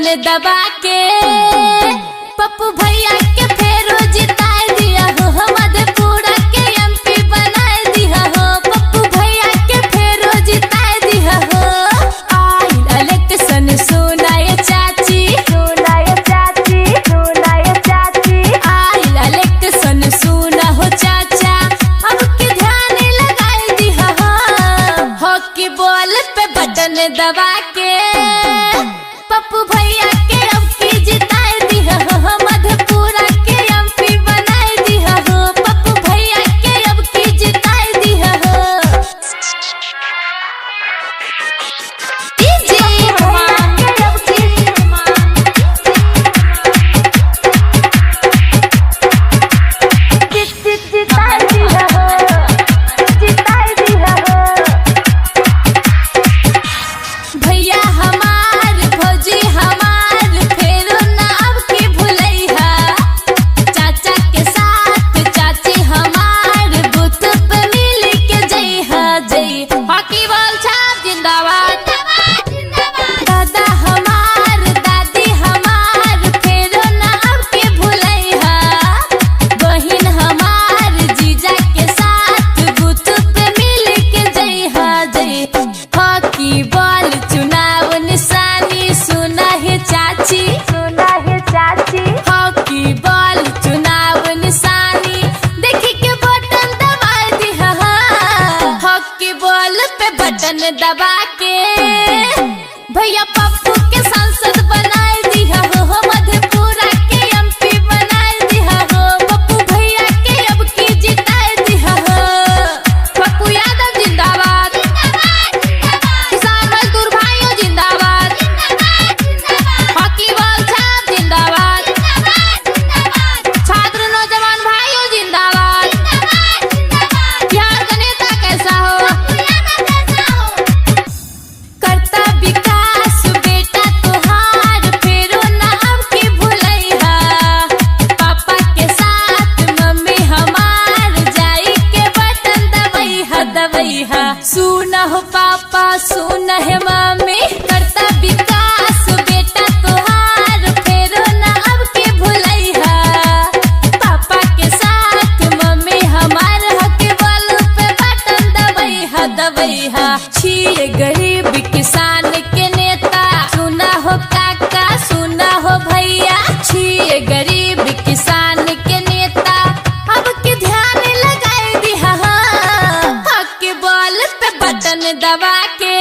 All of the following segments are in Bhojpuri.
बटन दबा के पप्पू भैया के फेरो जिताए दिया हो, मधेपुरा के एमपी बनाए दिया हो, पप्पू भैया के फेरो जिताए दिया हो। आई इलेक्शन सुनाए चाची, सुनाए चाची, सुनाए चाची, आई इलेक्शन सुना हो चाचा, अब के ध्यान लगाए दिया हो, हॉकी बॉल पे बटन दबा के पप्पू भैया के अब की जिताए दिया हो, मधेपुरा के एमपी बनाए दिया हो, पप्पू भैया के अब की जिताए दिया हो। डीजे जिताए दिया हो, जिताए दिया हो। भैया हमार भौजी हमार फेरो ना अब की भुलैहा, चाचा के साथ चाची हमार बूथ पे मिल के जइहा जई, हॉकी बॉल छाप जिंदाबाद, दादा हमार दादी हमार फेरो ना अब की भुलैहा, बहिन हमार जीजा के साथ बूथ पे मिल के जइहा जई, हॉकी बॉल चुनाव निशानी सुना है चाची, सुना है चाची, हॉकी बॉल चुनाव निशानी देखी के बटन दबा दिया, हॉकी बॉल पे बटन दबा के भैया पप्पू के सांसद बनाए दिया हो, मधेपुरा के एमपी बनाए दिया हो, पप्पू भैया के अब की जिताए दिया हो। पप्पू यादव जिंदाबाद, किसान मजदूर भाइयों जिंदाबाद, हॉकी बॉल छाप जिंदाबाद, छात्र नौजवान भाइयों जिंदाबाद, बिहार का नेता कैसा हो, करता विकास बेटा तुहार फेरो ना अब की भुलैहा, पापा के साथ मम्मी हमार जाई के बटन दबैहा दबैहा, सुना हो पापा सुना है मम्मी, करता विकास बेटा तुहार फेरो ना अब की भुलैहा, पापा के साथ मम्मी हमार हॉकी बॉल पे बटन दबैहा दबैहा, छिए गरीब किसान के नेता, सुना हो काका सुना हो भैया, छिए गरीब किसान के नेता, अब के ध्यान लगाए दिया, हॉकी बॉल पे बटन दबा के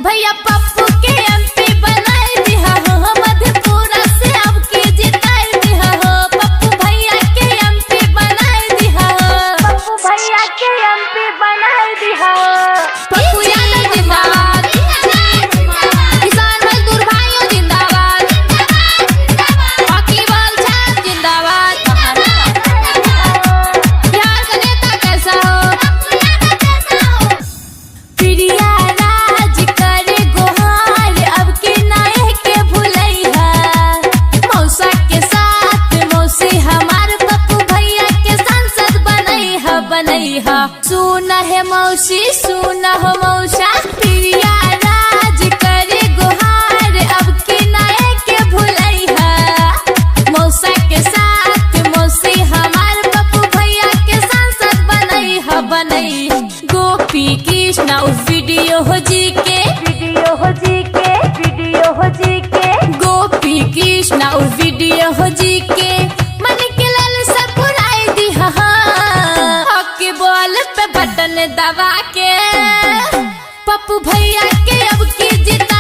भैया पप्पू के एमपी बनाए दिया हो, मधेपुरा से अब की जिताए दिया हो, पप्पू भैया के एमपी बनाए दिया हो, पप्पू भैया के एमपी बनाए दिया हो। पप्पू यादव जिंदाबाद, किसान मजदूर भाइयों जिंदाबाद, हॉकी बॉल छाप जिंदाबाद, बिहार का नेता कैसा हो, प्रिया राज करे गोहार अब के नाये के भुलैहा, मौसा के साथ मौसी हमार पप्पू भैया के सांसद बनैहा बनैहा, सुना है मौसी सुना हो मौसा, प्रिया राज करे गोहार अब के नाये के भुलैहा, मौसा के साथ मौसी हमार पप्पू भैया के सांसद बनैहा बनैहा, गोपी कृष्णा उस वीडियो हो जी के, वीडियो हो जी के, वीडियो हो जी के, गोपी कृष्णा उस वीडियो हो जी के, मन के लाल सब पुराए दिया, हॉकी बॉल पे बटन दबा के पप्पू भैया के अब की जिता